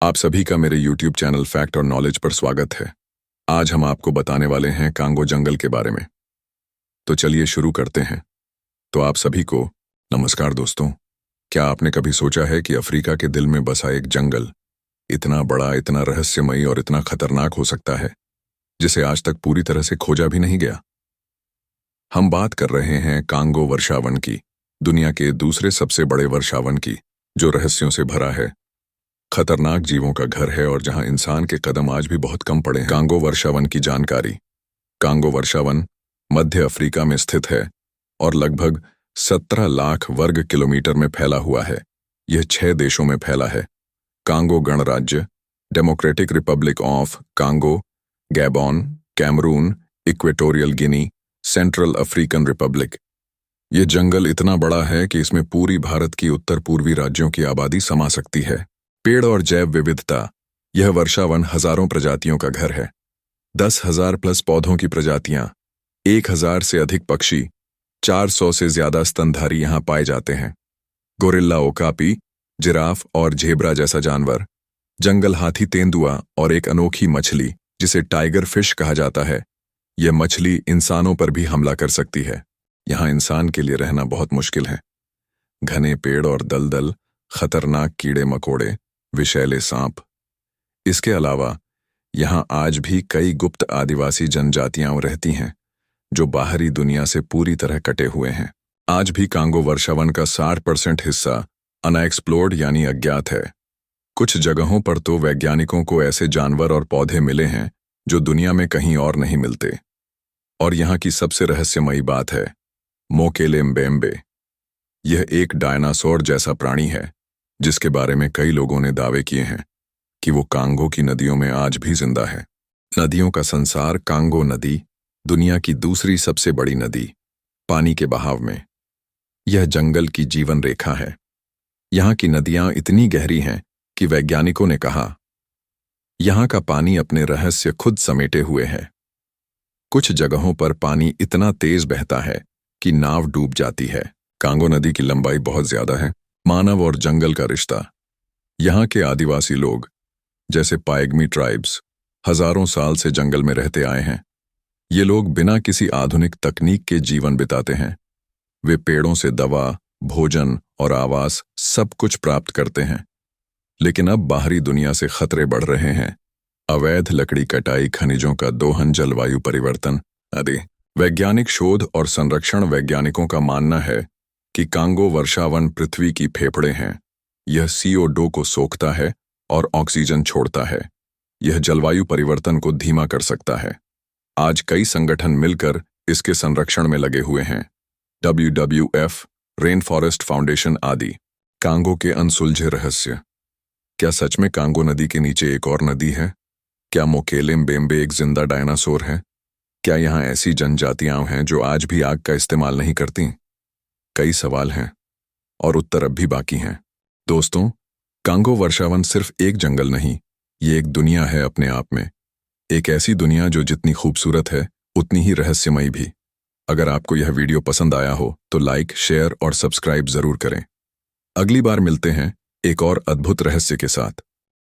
आप सभी का मेरे YouTube चैनल फैक्ट और नॉलेज पर स्वागत है। आज हम आपको बताने वाले हैं कांगो जंगल के बारे में। तो चलिए शुरू करते हैं। तो आप सभी को नमस्कार दोस्तों। क्या आपने कभी सोचा है कि अफ्रीका के दिल में बसा एक जंगल इतना बड़ा, इतना रहस्यमयी और इतना खतरनाक हो सकता है, जिसे आज तक पूरी तरह से खोजा भी नहीं गया? हम बात कर रहे हैं कांगो वर्षावन की, दुनिया के दूसरे सबसे बड़े वर्षावन की, जो रहस्यों से भरा है, खतरनाक जीवों का घर है और जहां इंसान के कदम आज भी बहुत कम पड़े हैं। कांगो वर्षावन की जानकारी। कांगो वर्षावन मध्य अफ्रीका में स्थित है और लगभग 17 लाख वर्ग किलोमीटर में फैला हुआ है। यह 6 देशों में फैला है: कांगो गणराज्य, Democratic Republic of Congo, Gabon, Cameroon, Equatorial Guinea, Central African Republic. यह जंगल इतना बड़ा है कि इसमें पूरी भारत की उत्तर पूर्वी राज्यों की आबादी समा सकती है। पेड़ और जैव विविधता। यह वर्षावन हजारों प्रजातियों का घर है। 10,000 प्लस पौधों की प्रजातियां, 1,000 से अधिक पक्षी, 400 से ज्यादा स्तनधारी यहां पाए जाते हैं। गोरिल्ला, ओकापी, जिराफ और झेब्रा जैसा जानवर, जंगल हाथी, तेंदुआ और एक अनोखी मछली जिसे टाइगर फिश कहा जाता है। यह मछली इंसानों पर भी हमला कर सकती है। यहां इंसान के लिए रहना बहुत मुश्किल है। घने पेड़ और दलदल, खतरनाक कीड़े मकोड़े, विषैले सांप। इसके अलावा यहां आज भी कई गुप्त आदिवासी जनजातियां रहती हैं जो बाहरी दुनिया से पूरी तरह कटे हुए हैं। आज भी कांगो वर्षावन का 60% हिस्सा अनएक्सप्लोर्ड यानी अज्ञात है। कुछ जगहों पर तो वैज्ञानिकों को ऐसे जानवर और पौधे मिले हैं जो दुनिया में कहीं और नहीं मिलते। और यहां की सबसे रहस्यमयी बात है मोकेले म्बेम्बे। यह एक डायनासोर जैसा प्राणी है जिसके बारे में कई लोगों ने दावे किए हैं कि वो कांगो की नदियों में आज भी जिंदा है। नदियों का संसार। कांगो नदी दुनिया की दूसरी सबसे बड़ी नदी, पानी के बहाव में। यह जंगल की जीवन रेखा है। यहाँ की नदियां इतनी गहरी हैं कि वैज्ञानिकों ने कहा यहाँ का पानी अपने रहस्य खुद समेटे हुए है। कुछ जगहों पर पानी इतना तेज बहता है कि नाव डूब जाती है। कांगो नदी की लंबाई बहुत ज्यादा है। मानव और जंगल का रिश्ता। यहाँ के आदिवासी लोग, जैसे पाइगमी ट्राइब्स, हजारों साल से जंगल में रहते आए हैं। ये लोग बिना किसी आधुनिक तकनीक के जीवन बिताते हैं। वे पेड़ों से दवा, भोजन और आवास सब कुछ प्राप्त करते हैं। लेकिन अब बाहरी दुनिया से खतरे बढ़ रहे हैं। अवैध लकड़ी कटाई, खनिजों का दोहन, जलवायु परिवर्तन आदि। वैज्ञानिक शोध और संरक्षण। वैज्ञानिकों का मानना है कि कांगो वर्षावन पृथ्वी की फेफड़े हैं। यह CO2 को सोखता है और ऑक्सीजन छोड़ता है। यह जलवायु परिवर्तन को धीमा कर सकता है। आज कई संगठन मिलकर इसके संरक्षण में लगे हुए हैं। WWF, रेन फॉरेस्ट फाउंडेशन आदि। कांगो के अनसुलझे रहस्य। क्या सच में कांगो नदी के नीचे एक और नदी है? क्या मोकेले म्बेम्बे एक जिंदा डायनासोर है? क्या यहाँ ऐसी जनजातियां हैं जो आज भी आग का इस्तेमाल नहीं करती? कई सवाल हैं और उत्तर अब भी बाकी हैं। दोस्तों, कांगो वर्षावन सिर्फ एक जंगल नहीं, ये एक दुनिया है अपने आप में। एक ऐसी दुनिया जो जितनी खूबसूरत है उतनी ही रहस्यमयी भी। अगर आपको यह वीडियो पसंद आया हो तो लाइक, शेयर और सब्सक्राइब जरूर करें। अगली बार मिलते हैं एक और अद्भुत रहस्य के साथ।